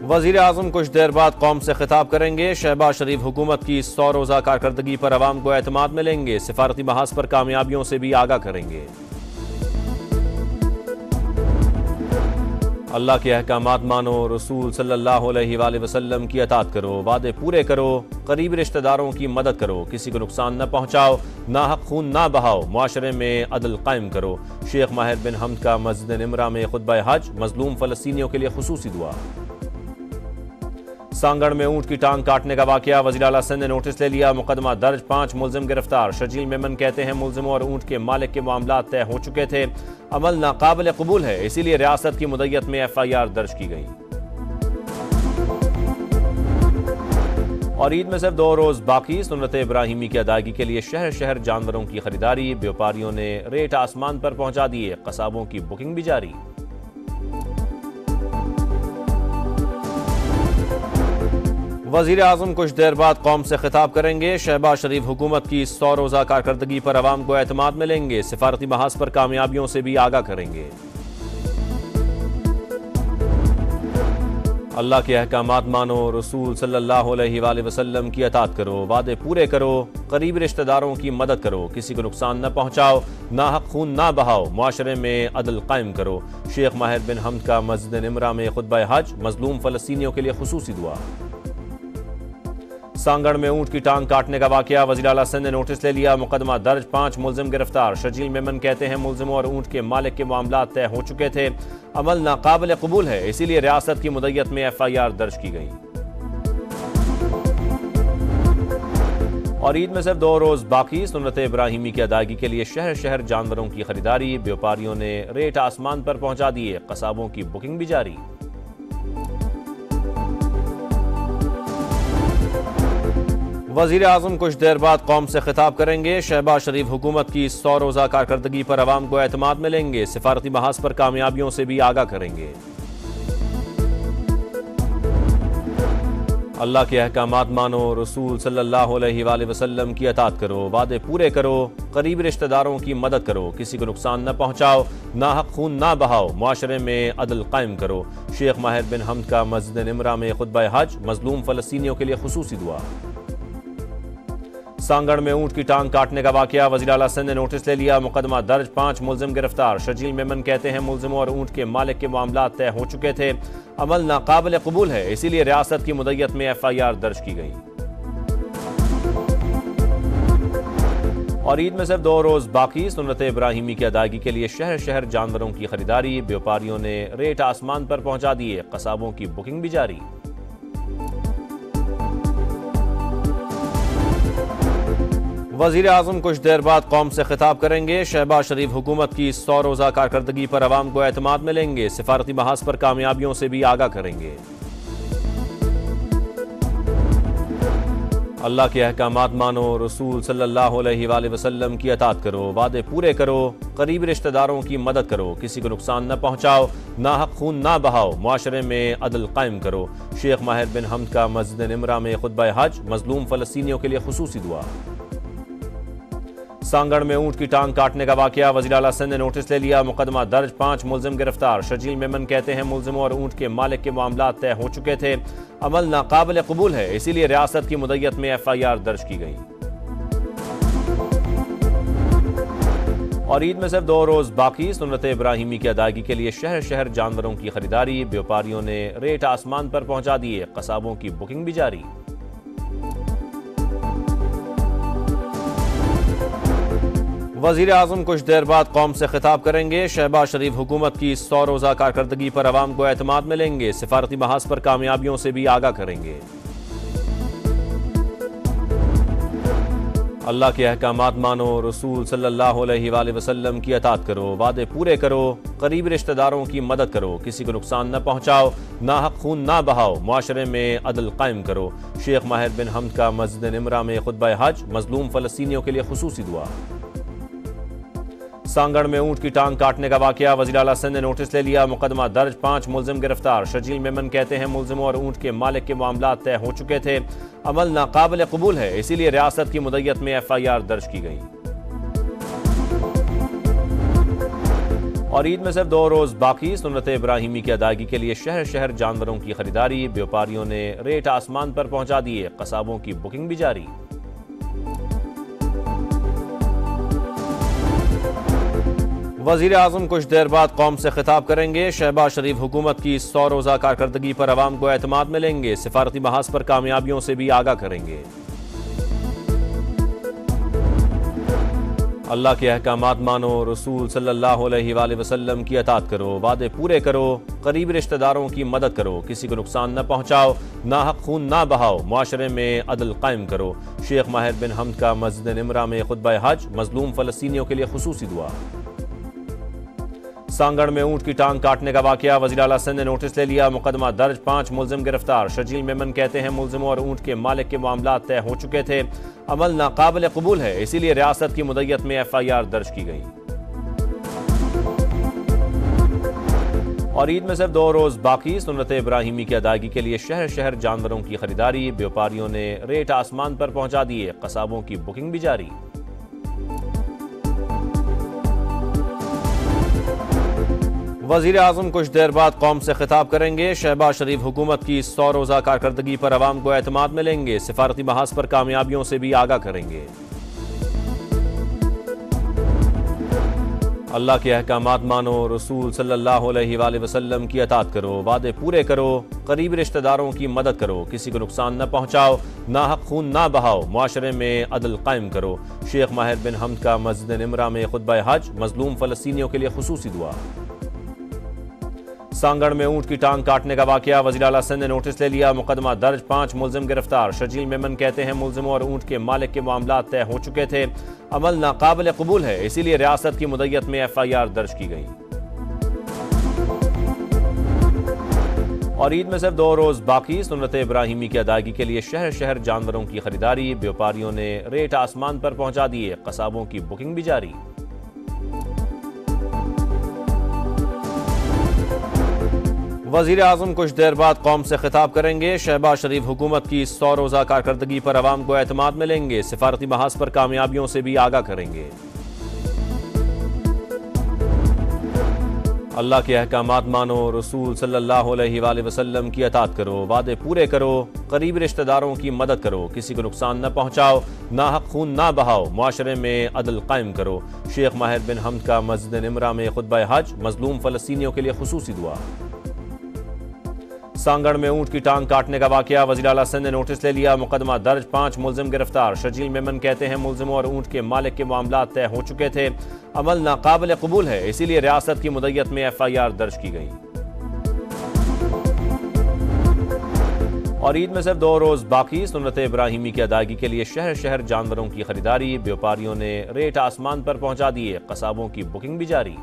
وزیر اعظم کچھ دیر بعد قوم سے خطاب کریں گے۔ شہباز شریف حکومت کی 100 روزہ کارکردگی پر عوام کو اعتماد ملیں گے، سفارتی محاذ پر کامیابیوں سے بھی آگاہ کریں گے۔ اللہ کے احکامات مانو، رسول صلی اللہ علیہ وآلہ وسلم کی اطاعت کرو، وعدے پورے کرو، قریبی رشتہ داروں کی مدد کرو، کسی کو نقصان نہ پہنچاؤ، ناحق خون نہ بہاؤ، معاشرے میں عدل قائم کرو۔ شیخ ماہر بن حمد کا مسجد نمرہ میں خطبہ حج، مظلوم فلسطینیوں کے لیے خصوصی دعا۔ سانگڑ میں اونٹ کی ٹانگ کاٹنے کا واقعہ، وزیر اعلیٰ سندھ نے نوٹس لے لیا، مقدمہ درج، 5 ملزم گرفتار۔ شرجیل میمن کہتے ہیں ملزموں اور اونٹ کے مالک کے معاملات طے ہو چکے تھے، عمل ناقابل قبول ہے، اسی لیے ریاست کی مدیت میں FIR درج کی گئی۔ اور عید میں صرف 2 روز باقی، سنت ابراہیمی کی ادائیگی کے لیے شہر شہر جانوروں کی خریداری، بیوپاریوں نے ریٹ آسمان پر پہنچا دیے، قصابوں کی بکنگ بھی جاری۔ وزیر اعظم کچھ دیر بعد قوم سے خطاب کریں گے۔ شہباز شریف حکومت کی 100 روزہ کارکردگی پر عوام کو اعتماد ملیں گے، سفارتی محاذ پر کامیابیوں سے بھی آگاہ کریں گے۔ اللہ کے احکامات مانو، رسول صلی اللہ علیہ وآلہ وسلم کی اطاعت کرو، وعدے پورے کرو، قریبی رشتہ داروں کی مدد کرو، کسی کو نقصان نہ پہنچاؤ، ناحق خون نہ بہاؤ، معاشرے میں عدل قائم کرو۔ شیخ ماہر بن حمد کا مسجد نمرہ میں خطبہ حج، مظلوم فلسطینیوں کے لیے خصوصی دعا۔ سانگڑ میں اونٹ کی ٹانگ کاٹنے کا واقعہ، وزیر اعلیٰ سندھ نے نوٹس لے لیا، مقدمہ درج، 5 ملزم گرفتار۔ شرجیل میمن کہتے ہیں ملزموں اور اونٹ کے مالک کے معاملات طے ہو چکے تھے، عمل ناقابل قبول ہے، اسی لیے ریاست کی مدیت میں FIR درج کی گئی۔ اور عید میں صرف 2 روز باقی، سنت ابراہیمی کی ادائیگی کے لیے شہر شہر جانوروں کی خریداری، بیوپاریوں نے ریٹ آسمان پر پہنچا دیے، قصابوں کی بکنگ بھی جاری۔ وزیر اعظم کچھ دیر بعد قوم سے خطاب کریں گے۔ شہباز شریف حکومت کی 100 روزہ کارکردگی پر عوام کو اعتماد ملیں گے، سفارتی محاذ پر کامیابیوں سے بھی آگاہ کریں گے۔ اللہ کے احکامات مانو، رسول صلی اللہ علیہ وآلہ وسلم کی اطاعت کرو، وعدے پورے کرو، قریبی رشتہ داروں کی مدد کرو، کسی کو نقصان نہ پہنچاؤ، ناحق خون نہ بہاؤ، معاشرے میں عدل قائم کرو۔ شیخ ماہر بن حمد کا مسجد نمرہ میں خطبہ حج، مظلوم فلسطینیوں کے لیے خصوصی دعا۔ سانگڑ میں اونٹ کی ٹانگ کاٹنے کا واقعہ، وزیر اعلیٰ سندھ نے نوٹس لے لیا، مقدمہ درج، 5 ملزم گرفتار۔ شرجیل میمن کہتے ہیں ملزموں اور اونٹ کے مالک کے معاملات طے ہو چکے تھے، عمل ناقابل قبول ہے، اسی لیے ریاست کی مدیت میں FIR درج کی گئی۔ اور عید میں صرف 2 روز باقی، سنت ابراہیمی کی ادائیگی کے لیے شہر شہر جانوروں کی خریداری، بیوپاریوں نے ریٹ آسمان پر پہنچا دیے، قصابوں کی بکنگ بھی جاری۔ وزیر اعظم کچھ دیر بعد قوم سے خطاب کریں گے۔ شہباز شریف حکومت کی 100 روزہ کارکردگی پر عوام کو اعتماد ملیں گے، سفارتی محاذ پر کامیابیوں سے بھی آگاہ کریں گے۔ اللہ کے احکامات مانو، رسول صلی اللہ علیہ وآلہ وسلم کی اطاعت کرو، وعدے پورے کرو، قریبی رشتہ داروں کی مدد کرو، کسی کو نقصان نہ پہنچاؤ، ناحق خون نہ بہاؤ، معاشرے میں عدل قائم کرو۔ شیخ ماہر بن حمد کا مسجد نمرہ میں خطبہ حج، مظلوم فلسطینیوں کے لیے خصوصی دعا۔ سانگڑ میں اونٹ کی ٹانگ کاٹنے کا واقعہ، وزیر اعلیٰ سندھ نے نوٹس لے لیا، مقدمہ درج، 5 ملزم گرفتار۔ شرجیل میمن کہتے ہیں ملزموں اور اونٹ کے مالک کے معاملات طے ہو چکے تھے، عمل ناقابل قبول ہے، اسی لیے ریاست کی مدیت میں FIR درج کی گئی۔ اور عید میں صرف 2 روز باقی، سنت ابراہیمی کی ادائیگی کے لیے شہر شہر جانوروں کی خریداری، بیوپاریوں نے ریٹ آسمان پر پہنچا دیے، قصابوں کی بکنگ بھی جاری۔ وزیر اعظم کچھ دیر بعد قوم سے خطاب کریں گے۔ شہباز شریف حکومت کی 100 روزہ کارکردگی پر عوام کو اعتماد ملیں گے، سفارتی محاذ پر کامیابیوں سے بھی آگاہ کریں گے۔ اللہ کے احکامات مانو، رسول صلی اللہ علیہ وآلہ وسلم کی اطاعت کرو، وعدے پورے کرو، قریبی رشتہ داروں کی مدد کرو، کسی کو نقصان نہ پہنچاؤ، ناحق خون نہ بہاؤ، معاشرے میں عدل قائم کرو۔ شیخ ماہر بن حمد کا مسجد نمرہ میں خطبہ حج، مظلوم فلسطینیوں کے لیے خصوصی دعا۔ سانگڑ میں اونٹ کی ٹانگ کاٹنے کا واقعہ، وزیر اعلیٰ سندھ نے نوٹس لے لیا، مقدمہ درج، 5 ملزم گرفتار۔ شرجیل میمن کہتے ہیں ملزموں اور اونٹ کے مالک کے معاملات طے ہو چکے تھے، عمل ناقابل قبول ہے، اسی لیے ریاست کی مدیت میں FIR درج کی گئی۔ اور عید میں صرف 2 روز باقی، سنت ابراہیمی کی ادائیگی کے لیے شہر شہر جانوروں کی خریداری، بیوپاریوں نے ریٹ آسمان پر پہنچا دیے، قصابوں کی بکنگ بھی جاری۔ وزیر اعظم کچھ دیر بعد قوم سے خطاب کریں گے۔ شہباز شریف حکومت کی 100 روزہ کارکردگی پر عوام کو اعتماد ملیں گے، سفارتی محاذ پر کامیابیوں سے بھی آگاہ کریں گے۔ اللہ کے احکامات مانو، رسول صلی اللہ علیہ وآلہ وسلم کی اطاعت کرو، وعدے پورے کرو، قریبی رشتہ داروں کی مدد کرو، کسی کو نقصان نہ پہنچاؤ، ناحق خون نہ بہاؤ، معاشرے میں عدل قائم کرو۔ شیخ ماہر بن حمد کا مسجد نمرہ میں خطبہ حج، مظلوم فلسطینیوں کے لیے خصوصی دعا۔ سانگڑ میں اونٹ کی ٹانگ کاٹنے کا واقعہ، وزیر اعلیٰ سندھ نے نوٹس لے لیا، مقدمہ درج، 5 ملزم گرفتار۔ شرجیل میمن کہتے ہیں ملزموں اور اونٹ کے مالک کے معاملات طے ہو چکے تھے، عمل ناقابل قبول ہے، اسی لیے ریاست کی مدیت میں FIR درج کی گئی۔ اور عید میں صرف 2 روز باقی، سنت ابراہیمی کی ادائیگی کے لیے شہر شہر جانوروں کی خریداری، بیوپاریوں نے ریٹ آسمان پر پہنچا دیے، قصابوں کی بکنگ بھی جاری۔ وزیر اعظم کچھ دیر بعد قوم سے خطاب کریں گے۔ شہباز شریف حکومت کی 100 روزہ کارکردگی پر عوام کو اعتماد ملیں گے، سفارتی محاذ پر کامیابیوں سے بھی آگاہ کریں گے۔ اللہ کے احکامات مانو، رسول صلی اللہ علیہ وآلہ وسلم کی اطاعت کرو، وعدے پورے کرو، قریبی رشتہ داروں کی مدد کرو، کسی کو نقصان نہ پہنچاؤ، ناحق خون نہ بہاؤ، معاشرے میں عدل قائم کرو۔ شیخ ماہر بن حمد کا مسجد نمرہ میں خطبہ حج، مظلوم فلسطینیوں کے لیے خصوصی دعا۔ سانگڑ میں اونٹ کی ٹانگ کاٹنے کا واقعہ، وزیر اعلیٰ سندھ نے نوٹس لے لیا، مقدمہ درج، 5 ملزم گرفتار۔ شرجیل میمن کہتے ہیں ملزموں اور اونٹ کے مالک کے معاملات طے ہو چکے تھے، عمل ناقابل قبول ہے، اسی لیے ریاست کی مدیت میں FIR درج کی گئی۔ اور عید میں صرف 2 روز باقی، سنت ابراہیمی کی ادائیگی کے لیے شہر شہر جانوروں کی خریداری، بیوپاریوں نے ریٹ آسمان پر پہنچا دیے، قصابوں کی بکنگ بھی جاری۔ وزیر اعظم کچھ دیر بعد قوم سے خطاب کریں گے۔ شہباز شریف حکومت کی 100 روزہ کارکردگی پر عوام کو اعتماد ملیں گے، سفارتی محاذ پر کامیابیوں سے بھی آگاہ کریں گے۔ اللہ کے احکامات مانو، رسول صلی اللہ علیہ وآلہ وسلم کی اطاعت کرو، وعدے پورے کرو، قریبی رشتہ داروں کی مدد کرو، کسی کو نقصان نہ پہنچاؤ، ناحق خون نہ بہاؤ، معاشرے میں عدل قائم کرو۔ شیخ ماہر بن حمد کا مسجد نمرہ میں خطبہ حج، مظلوم فلسطینیوں کے لیے خصوصی دعا۔ سانگڑ میں اونٹ کی ٹانگ کاٹنے کا واقعہ، وزیر اعلیٰ سندھ نے نوٹس لے لیا، مقدمہ درج، 5 ملزم گرفتار۔ شرجیل میمن کہتے ہیں ملزموں اور اونٹ کے مالک کے معاملات طے ہو چکے تھے، عمل ناقابل قبول ہے، اسی لیے ریاست کی مدیت میں FIR درج کی گئی۔ اور عید میں صرف 2 روز باقی، سنت ابراہیمی کی ادائیگی کے لیے شہر شہر جانوروں کی خریداری، بیوپاریوں نے ریٹ آسمان پر پہنچا دیے، قصابوں کی بکنگ بھی جاری۔